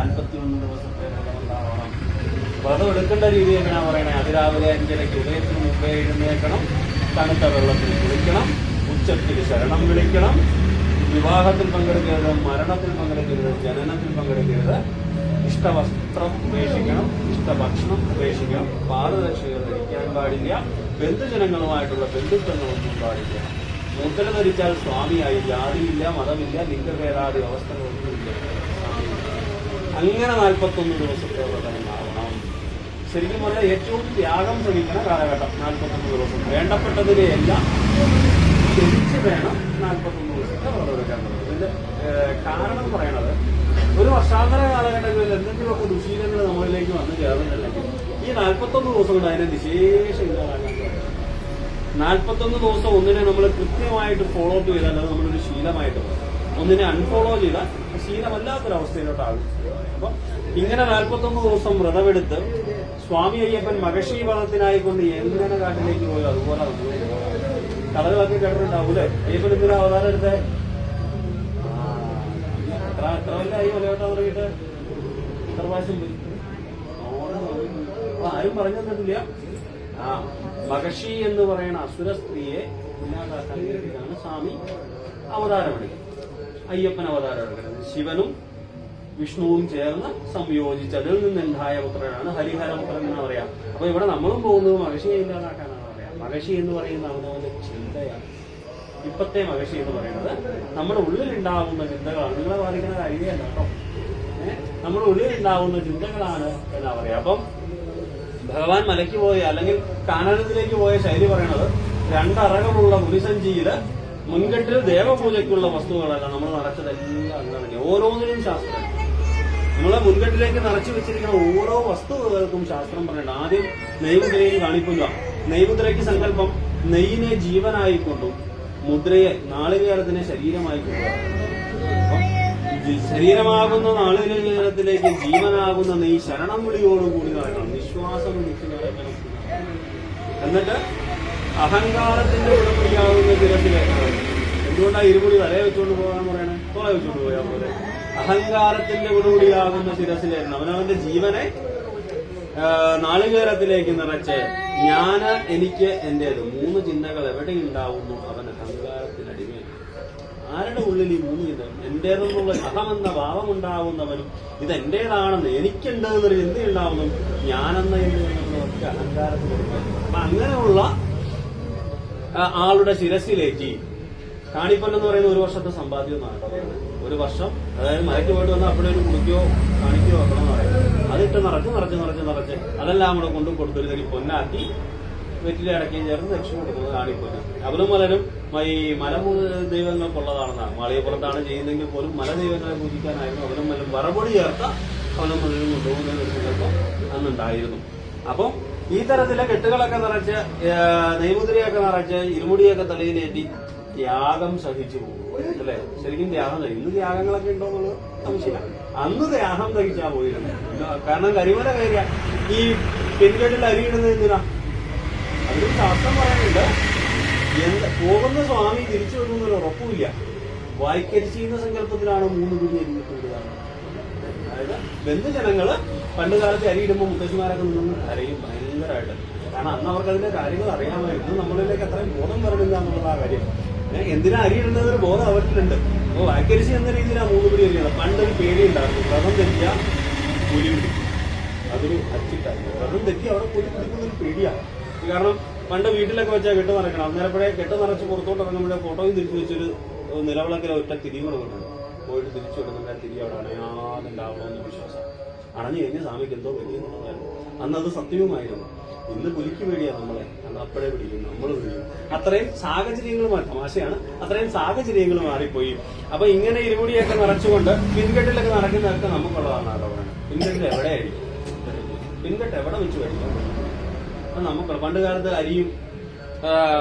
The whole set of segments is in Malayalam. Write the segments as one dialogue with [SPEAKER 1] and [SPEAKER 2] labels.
[SPEAKER 1] 41 ദിവസത്തെ വ്രതമുണ്ടാവണം. വ്രതം എടുക്കേണ്ട രീതി എങ്ങനെയാ പറയണേ? അതിരാവിലെ 5:30 ഉദയത്തിന് മുമ്പേ എഴുന്നേൽക്കണം, തണുത്ത വെള്ളത്തിൽ കുളിക്കണം, ഉച്ചത്തിൽ ശരണം വിളിക്കണം, വിവാഹത്തിൽ പങ്കെടുക്കരുത്, മരണത്തിൽ പങ്കെടുക്കരുത്, ജനനത്തിൽ പങ്കെടുക്കരുത്, ഇഷ്ടവസ്ത്രം ഉപേക്ഷിക്കണം, ഇഷ്ടഭക്ഷണം ഉപേക്ഷിക്കണം, പാദരക്ഷകൾ ധരിക്കാൻ പാടില്ല, ബന്ധുജനങ്ങളുമായിട്ടുള്ള ബന്ധുത്വങ്ങളൊന്നും പാടില്ല. മുദ്ര ധരിച്ചാൽ സ്വാമിയായി. ജാതിയില്ല, മതമില്ല, ലിംഗഭേദാദി അവസ്ഥകളൊന്നുമില്ല. അങ്ങനെ 41 ദിവസത്തെ വ്രതമുണ്ടാവണം. ശരിക്കും പറഞ്ഞാൽ ഏറ്റവും ത്യാഗം ശ്രമിക്കുന്ന കാലഘട്ടം 41 ദിവസം. വേണ്ടപ്പെട്ടതിനെയെല്ലാം ത്യജിച്ച് വേണം 41 ദിവസത്തെ വ്രതം എടുക്കേണ്ടത്. ഇതിന്റെ കാരണം പറയണത്, ഒരു വർഷാന്തര കാലഘട്ടങ്ങളിൽ എന്തെങ്കിലുമൊക്കെ ദുശീലങ്ങൾ നമ്മളിലേക്ക് വന്നു ചേർന്നിട്ടുണ്ടെങ്കിൽ ഈ 41 ദിവസം കൊണ്ട് അതിനെ വിശേഷം ഇല്ലാതാക്കാൻ പറ്റും. 41 ദിവസം ഒന്നിനെ നമ്മൾ കൃത്യമായിട്ട് ഫോളോ അപ്പ് ചെയ്താൽ അത് നമ്മളൊരു ശീലമായിട്ട് പോകും. ഒന്നിനെ അൺഫോളോ ചെയ്താൽ ശീലമല്ലാത്തൊരവസ്ഥയിലോട്ടാകും. അപ്പൊ ഇങ്ങനെ 41 ദിവസം വ്രതമെടുത്ത് സ്വാമി അയ്യപ്പൻ മഹർഷി വ്രതത്തിനായിക്കൊണ്ട് എങ്ങനെ കാട്ടിലേക്ക് പോയോ അതുപോലെ കഥകളൊക്കെ കേട്ടിട്ടുണ്ടാവൂലേ? അയ്യപ്പൻ എന്തിനാ അവതാരം എടുത്തേ? എത്ര കൊല്ലായി മലയോട്ടം തുടങ്ങിയിട്ട്? എത്ര പ്രാവശ്യം പോയി? ആരും പറഞ്ഞു തന്നിട്ടില്ല. മഹർഷി എന്ന് പറയുന്ന അസുര സ്ത്രീയെ ഇല്ലാതാക്കാൻ വേണ്ടിയിട്ടാണ് സ്വാമി അവതാരമെടുക്കുന്നത്. അയ്യപ്പൻ അവതാരം എടുക്കുന്നത് ശിവനും വിഷ്ണുവും ചേർന്ന് സംയോജിച്ച് അതിൽ നിന്നുണ്ടായ പുത്രനാണ് ഹരിഹരപുത്രൻ എന്ന് പറയാം. അപ്പൊ ഇവിടെ നമ്മളും പോകുന്നത് മഹർഷിയെ ഇല്ലാതാക്കാനാണ് പറയാം. മഹർഷി എന്ന് പറയുന്ന അവനവന്റെ ചിന്തയാണ്. ഇപ്പത്തെ മഹർഷി എന്ന് പറയുന്നത് നമ്മുടെ ഉള്ളിലുണ്ടാവുന്ന ചിന്തകളാണ്. നിങ്ങളെ ബാധിക്കുന്ന കാര്യമല്ല കേട്ടോ. നമ്മുടെ ഉള്ളിലുണ്ടാവുന്ന ചിന്തകളാണ് എന്നാ പറയാ. അപ്പം ഭഗവാൻ മലയ്ക്ക് പോയ അല്ലെങ്കിൽ കാനനത്തിലേക്ക് പോയ ശൈലി പറയണത്, 2 അറകമുള്ള മുനിസഞ്ചിയില് മുൻകെട്ടിൽ ദേവപൂജയ്ക്കുള്ള വസ്തുക്കളല്ല നമ്മൾ നിറച്ചതെല്ലാം അങ്ങനെ. ഓരോന്നിനും ശാസ്ത്രം. നമ്മളെ മുൻകെട്ടിലേക്ക് നിറച്ചു വെച്ചിരിക്കുന്ന ഓരോ വസ്തുക്കൾക്കും ശാസ്ത്രം പറയണ്ട. ആദ്യം നെയ്മുദ്രയിൽ കാണിക്കുക. നെയ്മുദ്രയ്ക്ക് സങ്കല്പം നെയ്യിനെ ജീവനായിക്കൊണ്ടും മുദ്രയെ നാളികേരത്തിനെ ശരീരമായിക്കൊണ്ടും. ശരീരമാകുന്ന നാളികേരത്തിലേക്ക് ജീവനാകുന്ന നെയ്യ് ശരണം വിളിയോടുകൂടി നടക്കണം. നിശ്വാസം വിളിച്ച് നടക്കണം. എന്നിട്ട് അഹങ്കാരത്തിന്റെ ഉടമയാകുന്ന ശിരസിലേക്ക്. എന്തുകൊണ്ടാണ് ഇരുമുടി തലയെ വെച്ചുകൊണ്ട് പോകാൻ പറയണേ? തോളെ വെച്ചുകൊണ്ട് പോയാൽ പോലെ. അഹങ്കാരത്തിന്റെ ഉടമയാകുന്ന ശിരസിലേക്ക് അവനവന്റെ ജീവനെ നാളികേരത്തിലേക്ക് നിറച്ച് ഞാന് എനിക്ക് എന്റേത് 3 ചിന്തകൾ എവിടെയുണ്ടാവുന്നു അവൻ അഹങ്കാരത്തിനടിമയാണ്. ആരുടെ ഉള്ളിൽ ഈ 3 ചിന്തകൾ? എന്റേതെന്നുള്ള അഹമെന്ന ഭാവമുണ്ടാവുന്നവനും ഇതെന്റേതാണെന്ന് എനിക്കുണ്ട് എന്നൊരു ചിന്തയുണ്ടാവുന്നു. ഞാനെന്ന ഒക്കെ അഹങ്കാരത്തിലെടുക്കുക. അപ്പൊ അങ്ങനെയുള്ള ആളുടെ ശിരസിലേക്ക് കാണിപ്പല്ലെന്ന് പറയുന്ന 1 വർഷത്തെ സമ്പാദ്യം എന്നാണ് പറയുന്നത്. 1 വർഷം, അതായത് മലയ്ക്ക് പോയിട്ട് വന്നാൽ അവിടെ ഒരു കുടിക്കോ കാണിക്കോ വെക്കണം എന്ന് പറയുന്നത്. അതിട്ട് നിറച്ച് അതെല്ലാം കൂടെ കൊണ്ടു കൊടുത്തൊരു തരി പൊന്നാക്കി വെറ്റിലെ അടക്കുകയും ചേർന്ന് ദക്ഷിണ കൊടുക്കുന്നത് കാണിപ്പൊന്ന്. അവനും മലരും ഈ മല ദൈവങ്ങൾക്കുള്ളതാണെന്നാണ്. മാളികപ്പുറത്താണ് ചെയ്യുന്നതെങ്കിൽ പോലും മല ദൈവങ്ങളെ പൂജിക്കാനായിരുന്നു അവനും മലരും വറപൊടി ചേർത്ത അവനും മലരും കൊണ്ടുപോകുന്ന ഒരു സങ്കല്പം അന്നുണ്ടായിരുന്നു. അപ്പം ഈ തരത്തിലെ കെട്ടുകളൊക്കെ നിറച്ച് നെയ്മുദ്രയൊക്കെ നിറച്ച് ഇരുമുടിയൊക്കെ തലയിലേറ്റി ത്യാഗം സഹിച്ചു പോകും അല്ലെ? ശരിക്കും ത്യാഗം സഹിക്കും. ഇന്ന് ത്യാഗങ്ങളൊക്കെ ഉണ്ടോ എന്നുള്ളത് സംശയമാണ്. അന്ന് ത്യാഗം സഹിച്ചാ പോയിരുന്നു. കാരണം കരിമല കയറിയ ഈ പെരുകെട്ടിൽ അരിയിടുന്നത് എന്തിനാ? അതിന് ശാസ്ത്രം പറയുന്നുണ്ട്. പോകുന്ന സ്വാമി തിരിച്ചു വരുന്നൊരു ഉറപ്പുമില്ല. വായിക്കരിച്ചിരുന്ന സങ്കല്പത്തിലാണ് 3 പിടി അരിയിട്ടുണ്ട്. അതായത് ബന്ധുജനങ്ങള് പണ്ട് കാലത്ത് അരിയിടുമ്പോൾ മുത്തശ്ശിമാരൊക്കെ നിന്ന് കരയും ഭയങ്കരമായിട്ട്. കാരണം അന്ന് അവർക്ക് അതിന്റെ കാര്യങ്ങൾ അറിയാമായിരുന്നു. നമ്മളിലേക്ക് അത്രയും ബോധം വരണില്ല എന്നുള്ള ആ കാര്യം. എന്തിനാ അരിയിടുന്നതൊരു ബോധം അവർക്കുണ്ട്. അപ്പോൾ വാക്കരിച്ച് എന്ന രീതിയിലാണ് 3 പിടി അരിയാണ്. പണ്ടൊരു പേടിയുണ്ടായിരുന്നു. വ്രതം തെറ്റിയ പുലി പിടിക്കും. അതൊരു അച്ചിട്ടായിരുന്നു. വ്രതം തെറ്റി അവിടെ പുലി പിടിക്കുന്നൊരു പേടിയാണ്. കാരണം പണ്ട് വീട്ടിലൊക്കെ വെച്ചാൽ കെട്ട് നിറയ്ക്കണം. അന്നേരപ്പോഴേ കെട്ട് നിറച്ച് പുറത്തോട്ട് ഇറങ്ങുമ്പോഴേ ഫോട്ടോയും തിരിച്ചു വെച്ചൊരു നിലവിളക്കിലെ ഒറ്റ തിരി കൊടുക്കുന്നുണ്ട്. പോയിട്ട് തിരിച്ചു കൊടുക്കുന്ന തിരി അവിടെ അണയാതുണ്ടാവണമെന്ന് വിശ്വാസം. അണഞ്ഞു കഴിഞ്ഞ സ്വാമിക്ക് എന്തോ വലിയെന്നുള്ളതായിരുന്നു. അന്നത് സത്യവുമായിരുന്നു. ഇന്ന് പുലിക്ക് പേടിയാണ് നമ്മളെ. അന്ന് അപ്പോഴേ പിടിക്കും, നമ്മൾ പിടിക്കും. അത്രയും സാഹചര്യങ്ങൾ തമാശയാണ്. അത്രയും സാഹചര്യങ്ങൾ മാറിപ്പോയി. അപ്പൊ ഇങ്ങനെ ഇരുമുടിയൊക്കെ നിറച്ചുകൊണ്ട് പിൻകെട്ടിലൊക്കെ നടക്കുന്നതൊക്കെ നമുക്കുള്ളതാണ് ആരോ പറയുന്നത്. പിൻകെട്ടിൽ എവിടെയായിരിക്കും? പിൻകെട്ട് എവിടെ വെച്ച് കഴിക്കാൻ അത് നമുക്കുള്ള. പണ്ട് കാലത്ത് അരിയും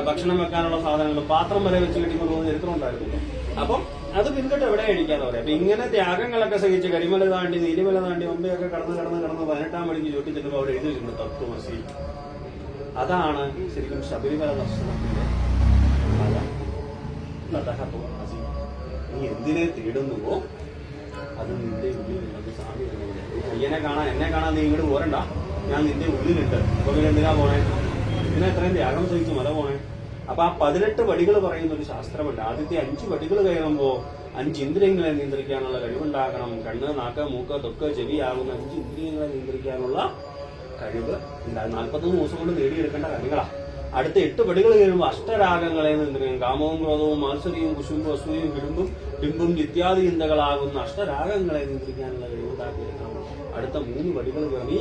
[SPEAKER 1] ഭക്ഷണം വെക്കാനുള്ള സാധനങ്ങൾ പാത്രം വരെ വെച്ച് കെട്ടിക്കൊണ്ട് പോകുന്ന ചരിത്രം ഉണ്ടായിരുന്നു. അപ്പം അത് പിൻകെട്ട് എവിടെ അടിക്കാന്ന് പറയാം. അപ്പൊ ഇങ്ങനെ ത്യാഗങ്ങളൊക്കെ സഹിച്ച് കരിമല താണ്ടി നീലിമല താണ്ടി ഒമ്പയൊക്കെ കടന്ന് 18ാം മണിക്ക് ചുട്ടിച്ചെല്ലുമ്പോൾ അവിടെ എഴുതി വെച്ചിട്ടുണ്ട് തത്വമസി. അതാണ് ശരിക്കും ശബരിമല ദർശനത്തിന്റെ ഫലം. നീ എന്തിനെ തേടുന്നുവോ അത് നിന്റെ ഉള്ളിലുള്ളത് സ്വാമി തന്നെ. അയ്യനെ കാണാൻ എന്നെ കാണാൻ നീ ഇങ്ങോട്ട് പോരണ്ട, ഞാൻ നിന്റെ ഉള്ളിലുണ്ട്. അപ്പൊ പിന്നെ എന്തിനാ പോണേ? ഇതിനെ എത്രയും ത്യാഗം സഹിച്ചു മല പോണേ. അപ്പൊ ആ 18 പടികൾ പറയുന്ന ഒരു ശാസ്ത്രമുണ്ട്. ആദ്യത്തെ 5 പടികൾ കയറുമ്പോ 5 ഇന്ദ്രിയങ്ങളെ നിയന്ത്രിക്കാനുള്ള കഴിവുണ്ടാകണം. കണ്ണ്, നാക്ക്, മൂക്ക്, തൊക്ക്, ചെവിയാകുന്ന 5 ഇന്ദ്രിയങ്ങളെ നിയന്ത്രിക്കാനുള്ള കഴിവ് ഉണ്ടാകും. 41 ദിവസം കൊണ്ട് നേടിയെടുക്കേണ്ട കാര്യങ്ങളാ. അടുത്ത 8 പടികൾ കഴിയുമ്പോൾ അഷ്ടരാഗങ്ങളെ നിയന്ത്രിക്കും. കാമവും ക്രോധവും മാത്സര്യവും കുശുമ്പും അസൂയയും ബിംബും ഇത്യാദി ചിന്തകളാകുന്ന അഷ്ടരാഗങ്ങളെ നിയന്ത്രിക്കാനുള്ള കഴിവുണ്ടാക്കിയെടുക്കണം. അടുത്ത 3 പടികൾ കയറി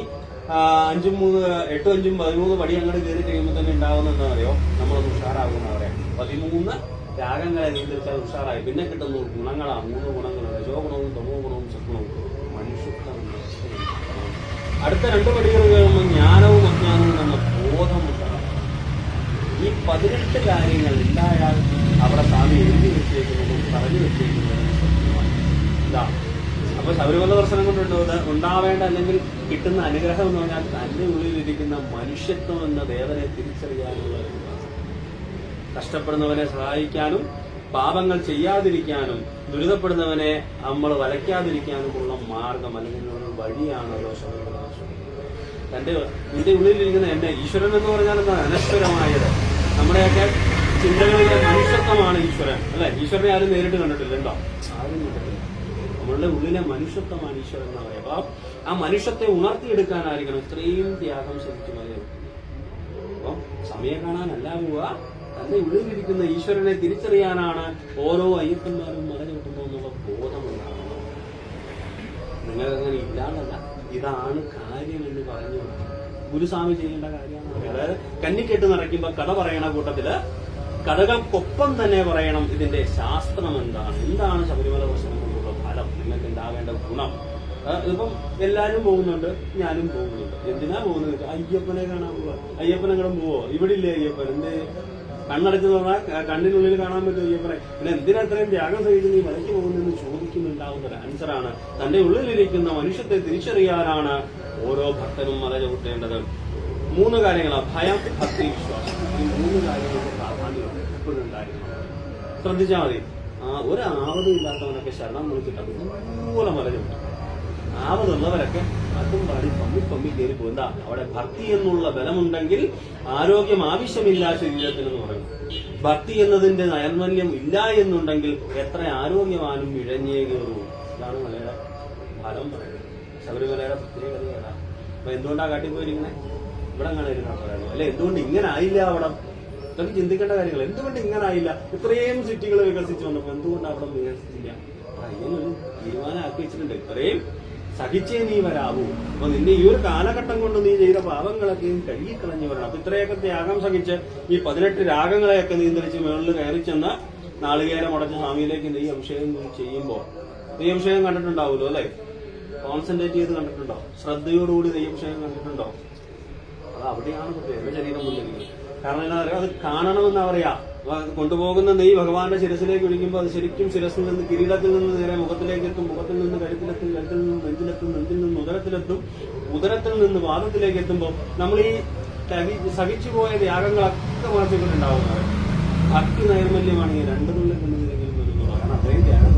[SPEAKER 1] 8, 5, 13 പടി അങ്ങോട്ട് കയറി കഴിയുമ്പോൾ തന്നെ ഉണ്ടാവുന്ന എന്താ പറയുക, നമ്മളൊന്ന് ഉഷാറാകുന്ന പറയാം. 13 രാഗങ്ങളെ നിയന്ത്രിച്ചാൽ ഉഷാറായി. പിന്നെ കിട്ടുന്ന ഗുണങ്ങളാ 3 ഗുണങ്ങൾ: രജോ ഗുണവും തമോ ഗുണവും സത്വവും മനുഷ്യത്വം. അടുത്ത 2 പടികൾ കഴിയുമ്പോൾ ജ്ഞാനവും അജ്ഞാനവും എന്ന ബോധം ഉണ്ടാകും. ഈ 18 കാര്യങ്ങൾ ഉണ്ടായാൽ അവിടെ സ്വാമി എഴുതി വെച്ചേക്കുന്നതും പറഞ്ഞു വെച്ചേക്കുന്നതും സത്യമാണ്. ഇതാ അപ്പൊ ശബരിമല ദർശനം കൊണ്ട് ഉണ്ടാവേണ്ട അല്ലെങ്കിൽ കിട്ടുന്ന അനുഗ്രഹം എന്ന് പറഞ്ഞാൽ തന്റെ ഉള്ളിലിരിക്കുന്ന മനുഷ്യത്വം എന്ന ദേവനെ തിരിച്ചറിയാനുള്ള കഷ്ടപ്പെടുന്നവനെ സഹായിക്കാനും പാപങ്ങൾ ചെയ്യാതിരിക്കാനും ദുരിതപ്പെടുന്നവനെ നമ്മൾ വലയ്ക്കാതിരിക്കാനുമുള്ള മാർഗം അല്ലെങ്കിൽ ഒരു വഴിയാണല്ലോ ശബരിമല ദർശനം. നിന്റെ ഉള്ളിലിരിക്കുന്ന എന്നെ ഈശ്വരൻ എന്ന് പറഞ്ഞാൽ എന്താ? അനശ്വരമായത്. നമ്മുടെയൊക്കെ ചിന്തകളിലെ മനുഷ്യത്വമാണ് ഈശ്വരൻ, അല്ലെ? ഈശ്വരനെ ആരും നേരിട്ട് കണ്ടിട്ടില്ലല്ലോ, ആരും കണ്ടിട്ടില്ല. നമ്മളുടെ ഉള്ളിലെ മനുഷ്യത്വമാണ് ഈശ്വരൻ എന്ന് പറയുക. അപ്പൊ ആ മനുഷ്യത്തെ ഉണർത്തിയെടുക്കാനായിരിക്കണം ഇത്രയും ത്യാഗം ശരിച്ചു മതി. അപ്പൊ സമയം കാണാനല്ല പോവുക, തന്റെ ഉള്ളിലിരിക്കുന്ന ഈശ്വരനെ തിരിച്ചറിയാനാണ് ഓരോ അയ്യപ്പന്മാരും മല ചവിട്ടുമ്പോൾ എന്നുള്ള ബോധമുണ്ടാകണം. നിങ്ങൾക്കങ്ങനെ ഇല്ലാന്നല്ല, ഇതാണ് കാര്യം എന്ന് പറഞ്ഞു ഗുരുസ്വാമി ചെയ്യേണ്ട കാര്യമാണ്. അതായത് കന്നിക്കെട്ട് നിറയ്ക്കുമ്പോ കഥ പറയണ കൂട്ടത്തില് കഥകൾക്കൊപ്പം തന്നെ പറയണം ഇതിന്റെ ശാസ്ത്രം എന്താണ് ശബരിമല ദർശനം കൊണ്ടുള്ള ഫലം, നിങ്ങൾക്ക് ഉണ്ടാവേണ്ട ഗുണം. ഇപ്പം എല്ലാരും പോകുന്നുണ്ട്, ഞാനും പോകുന്നുണ്ട്. എന്തിനാ പോകുന്നത്? അയ്യപ്പനെ കാണാൻ പോവാ. അയ്യപ്പനെങ്ങടും പോവോ? ഇവിടെ ഇല്ലേ അയ്യപ്പൻ? എന്ത് കണ്ണടച്ച് പറഞ്ഞാൽ കണ്ണിനുള്ളിൽ കാണാൻ പറ്റും അയ്യപ്പനെ. പിന്നെ എന്തിനാ അത്രയും ത്യാഗം സഹിച്ച് നീ മലയ്ക്ക് പോകുന്നതെന്ന് ചോദിക്കുന്നുണ്ടാവുന്ന ഒരു ആൻസറാണ്. തന്റെ ഉള്ളിലിരിക്കുന്ന മനുഷ്യത്തെ തിരിച്ചറിയാനാണ് ഓരോ ഭക്തനും മല ചവിട്ടേണ്ടത്. 3 കാര്യങ്ങളാണ്: ഭയം, ഭക്തി, വിശ്വാസം. ഈ 3 കാര്യങ്ങൾക്ക് പ്രാധാന്യമുണ്ട്, എപ്പോഴും ഉണ്ടായിരിക്കണം. ശ്രദ്ധിച്ചാൽ മതി. ഒരു ആവതും ഇല്ലാത്തവനൊക്കെ ശരണം വിളിച്ചിട്ട് അതുപോലെ മല ചവിട്ടും. ആവതുള്ളവരൊക്കെ അതും പാടി പമ്മി കയറി പോകുന്ന അവിടെ ഭക്തി എന്നുള്ള ബലമുണ്ടെങ്കിൽ ആരോഗ്യം ആവശ്യമില്ല ശരീരത്തിനെന്ന് പറയും. ഭക്തി എന്നതിന്റെ നൈർമല്യം ഇല്ല എന്നുണ്ടെങ്കിൽ എത്ര ആരോഗ്യവാനും ഇഴഞ്ഞേ കയറും. ഇതാണ് മലയുടെ ഫലം പറയുന്നത്. ശബരിമലയുടെ പ്രത്യേകതയാണ്. അപ്പൊ എന്തുകൊണ്ടാ കാട്ടിപ്പോയിരിക്കണേ? ഇവിടെ അങ്ങനെ ഇരുന്നാ പറയുന്നത് അല്ലെ? എന്തുകൊണ്ട് ഇങ്ങനെ ആയില്ല? അവിടെ ഇതൊക്കെ ചിന്തിക്കേണ്ട കാര്യങ്ങൾ. എന്തുകൊണ്ട് ഇങ്ങനെ ആയില്ല? ഇത്രയും സിറ്റികൾ വികസിച്ച് വന്നപ്പോ എന്തുകൊണ്ട് അവിടെ വികസിച്ചില്ല? ഇങ്ങനൊരു തീരുമാനമാക്കി വെച്ചിട്ടുണ്ട്. ഇത്രയും സഹിച്ചേ നീ വരാവൂ. അപ്പൊ നിന്നെ ഈ ഒരു കാലഘട്ടം കൊണ്ട് നീ ചെയ്ത പാപങ്ങളൊക്കെയും കഴുകിക്കളഞ്ഞു വരണം. അപ്പൊ ഇത്രയൊക്കെ ത്യാഗം സഹിച്ച് ഈ 18 രാഗങ്ങളെയൊക്കെ നിയന്ത്രിച്ച് മുകളിൽ കയറി ചെന്ന് നാളികേരം ഉടച്ച് സ്വാമിയിലേക്ക് നെയ്യ് അഭിഷേകം ചെയ്യുമ്പോ നെയ്യ് അഭിഷേകം കണ്ടിട്ടുണ്ടാവുമല്ലോ അല്ലെ? കോൺസെൻട്രേറ്റ് ചെയ്ത് കണ്ടിട്ടുണ്ടോ? ശ്രദ്ധയോടുകൂടി നെയ്യ് അഭിഷേകം കണ്ടിട്ടുണ്ടോ? അത് അവിടെയാണ് എന്റെ ശരീരം മുന്നിരിക്കുന്നത്. കാരണം എന്താ പറയുക, അത് കാണണമെന്നാ പറയാ. കൊണ്ടുപോകുന്ന നെയ്യ് ഭഗവാന്റെ ശിരസിലേക്ക് ഒഴിക്കുമ്പോൾ അത് ശരിക്കും ശിരസിൽ നിന്ന് കിരീടത്തിൽ നിന്ന് നേരെ മുഖത്തിലേക്ക് എത്തും, മുഖത്തിൽ നിന്ന് കഴുത്തിലെത്തും, കഴുത്തിൽ നിന്ന് നെഞ്ചിലെത്തും, നെഞ്ചിൽ നിന്ന് ഉദരത്തിലെത്തും, ഉദരത്തിൽ നിന്ന് പാദത്തിലേക്ക് എത്തുമ്പോൾ നമ്മൾ ഈ സഹിച്ചുപോയ ത്യാഗങ്ങളൊക്കെ മനസ്സിലുണ്ടാവുന്നത്. ഭക്തി നൈർമല്യമാണ് ഈ 2 തുള്ളിൽ നിന്നെങ്കിലും വരുന്നത്. കാരണം അത്രയും ത്യാഗം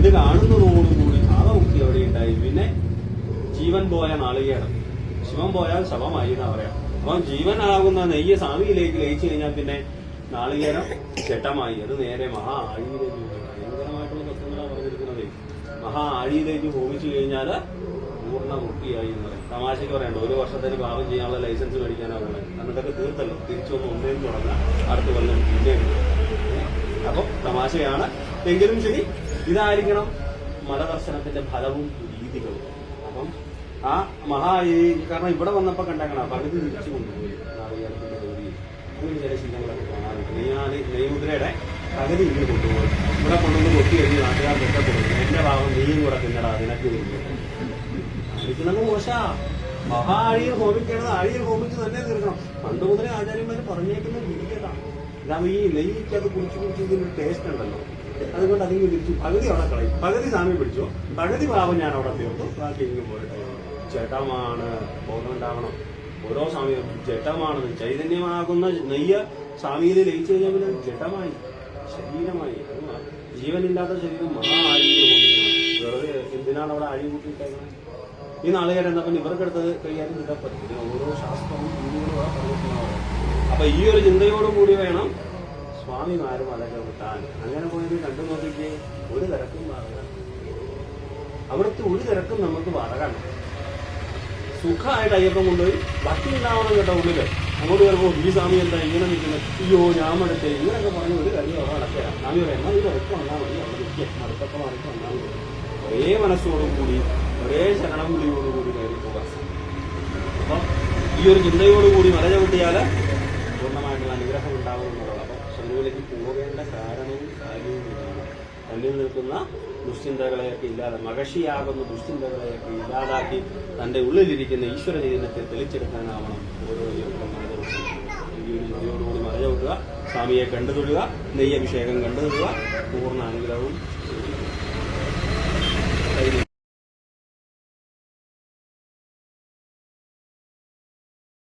[SPEAKER 1] ഇത് കാണുന്നതോടുകൂടി ഭാവമുക്തി അവിടെ ഉണ്ടായി. പിന്നെ ജീവൻ പോയ നാളികേരം, ശിവൻ പോയാൽ ശവമായി എന്നാ പറയാം. അപ്പൊ ജീവനാകുന്ന നെയ്യ് സ്വാമിയിലേക്ക് ലയിച്ചു കഴിഞ്ഞാൽ പിന്നെ നാളികേരം ജഡമായി. അത് നേരെ മഹാ ആഴിയിലേക്ക് ഭയങ്കരമായിട്ടുള്ള തത്വങ്ങളാണ് പറഞ്ഞിരിക്കുന്നത്. മഹാ ആഴിയിലേക്ക് ഹോമിച്ചു കഴിഞ്ഞാൽ പൂർണ്ണ മുക്തിയായി എന്ന് പറയും. തമാശയ്ക്ക് പറയണ്ട, 1 വർഷത്തേക്ക് പാപം ചെയ്യാനുള്ള ലൈസൻസ് മേടിക്കാനാണ് പറയുന്നത്. കാരണം ഇതൊക്കെ തീർത്തല്ലോ, തിരിച്ചു വന്ന് ഒന്നേന്ന് തുടങ്ങാം, അടുത്ത കൊല്ലം പിന്നെ. അപ്പൊ തമാശയാണ് എങ്കിലും ശരി, ഇതായിരിക്കണം മലദർശനത്തിന്റെ ഫലവും രീതികളും. അപ്പം ആ കാരണം ഇവിടെ വന്നപ്പോ കണ്ടേക്കണം പകുതി തിരിച്ചു കൊണ്ടുപോയി നാളികേരത്തിന്റെ ഗൗരി. അങ്ങനെ ചില ശീലങ്ങളൊക്കെ കാണാറുണ്ട്. നെയ്മുദ്രയുടെ പകുതി ഇങ്ങനെ കൊണ്ടുപോയി ഇവിടെ കൊണ്ടുവന്ന് കൊട്ടി കഴിഞ്ഞ് നാട്ടുകാർക്കൊക്കെ കൊടുക്കും. എന്റെ ഭാവം നീയും കൂടെ തിന്നടാ, നിനക്ക് കഴിക്കുന്നത് മോശാ. ആഴിയിൽ ഹോമിക്കേണ്ടത് ആഴിയിൽ ഹോമിച്ച് തന്നെ തീർക്കണം. പണ്ട് മുതലേ ആചാര്യന്മാര് പറഞ്ഞേക്കുന്ന രീതിയതാണ്. ഇതാകുമ്പോ ഈ നെയ്യ്ക്ക് അത് കുടിച്ച് ഇതിനൊരു ടേസ്റ്റ് ഉണ്ടല്ലോ, അതുകൊണ്ട് അതിങ്ങനെ തിരിച്ചു പകുതി അവിടെ കളയും, പകുതി സ്വാമി പിടിച്ചു, പകുതി ഭാവം ഞാൻ അവിടെ തീർത്തു, ബാക്കി ഇങ്ങനെ പോയിട്ട്. ജഡമാണ്, ബോധം ഉണ്ടാവണം. ഓരോ സ്വാമിയും ജഡമാണ്. ചൈതന്യമാകുന്ന നെയ്യ് സ്വാമിയിൽ ലയിച്ചു കഴിഞ്ഞാൽ പിന്നെ ജഡമായി, ശരീരമായി. ജീവനില്ലാത്ത ശരീരം മഹാ ആഴിയിൽ ഹോമിക്കണം. വെറുതെ എന്തിനാണ് അവിടെ അഴി കൂട്ടിയിട്ടേക്കുന്നത്? ഈ നാളുകാരെന്നപ്പം ഇവർക്കെടുത്തത് കൈകാര്യം ചെയ്താൽ പറ്റും. ഇതിന് ഓരോ ശാസ്ത്രവും രീതികളും പറഞ്ഞിട്ടുണ്ടാവും. അപ്പൊ ഈ ഒരു ചിന്തയോടുകൂടി വേണം സ്വാമിമാരും അതൊക്കെ വിട്ടാൻ. അങ്ങനെ പോയത് കണ്ടു നോക്കിയിട്ട് ഒരു തിരക്കും വറകാണ്. അവിടുത്തെ ഒരു തിരക്കും നമുക്ക് വറകാണ്. സുഖമായിട്ട് അയ്യപ്പം കൊണ്ടുപോയി ഭക്തി ഉണ്ടാവണം കേട്ടോ ഉള്ളില്. അങ്ങോട്ട് വരുമ്പോൾ ഈ സ്വാമി എന്താ ഇങ്ങനെ നിൽക്കുന്നത്, അയ്യോ ഞാൻ മടുത്തേ, ഇങ്ങനെയൊക്കെ പറഞ്ഞ് ഒരു കാര്യം അവിടെ നടക്കുക. സ്വാമി പറയാം എന്നാൽ ഇത് ഇറക്കം വന്നാൽ മതി, അവിടെ നിൽക്കുക, മടുത്തൊക്കെ മാറിയിട്ട് വന്നാൽ മതി. ഒരേ മനസ്സോടുകൂടി ഒരേ ശരണം വിളിയോടുകൂടി കയറി പോകാം. അപ്പം ഈ ഒരു ചിന്തയോടുകൂടി മല ചവിട്ടിയാല് പൂർണ്ണമായിട്ടുള്ള അനുഗ്രഹം ഉണ്ടാകുമെന്നുള്ളത്. അപ്പം ശബരിമലയ്ക്ക് പോകേണ്ട കാരണവും കാര്യവും ഇതാണ്. തന്നിൽ നിൽക്കുന്ന ദുശ്ചിന്തകളെയൊക്കെ ഇല്ലാതെ, മഹർഷിയാകുന്ന ദുശ്ചിന്തകളെയൊക്കെ ഇല്ലാതാക്കി തന്റെ ഉള്ളിലിരിക്കുന്ന ഈശ്വര ചൈതന്യത്തെ തെളിച്ചെടുക്കാനാവണം ഓരോ ഈ ഒരു ചിന്തയോടുകൂടി മല ചവിട്ടുക, സ്വാമിയെ കണ്ടു തൊഴുക, നെയ്യഭിഷേകം കണ്ടു തൊഴുക, പൂർണ്ണ അനുഗ്രഹവും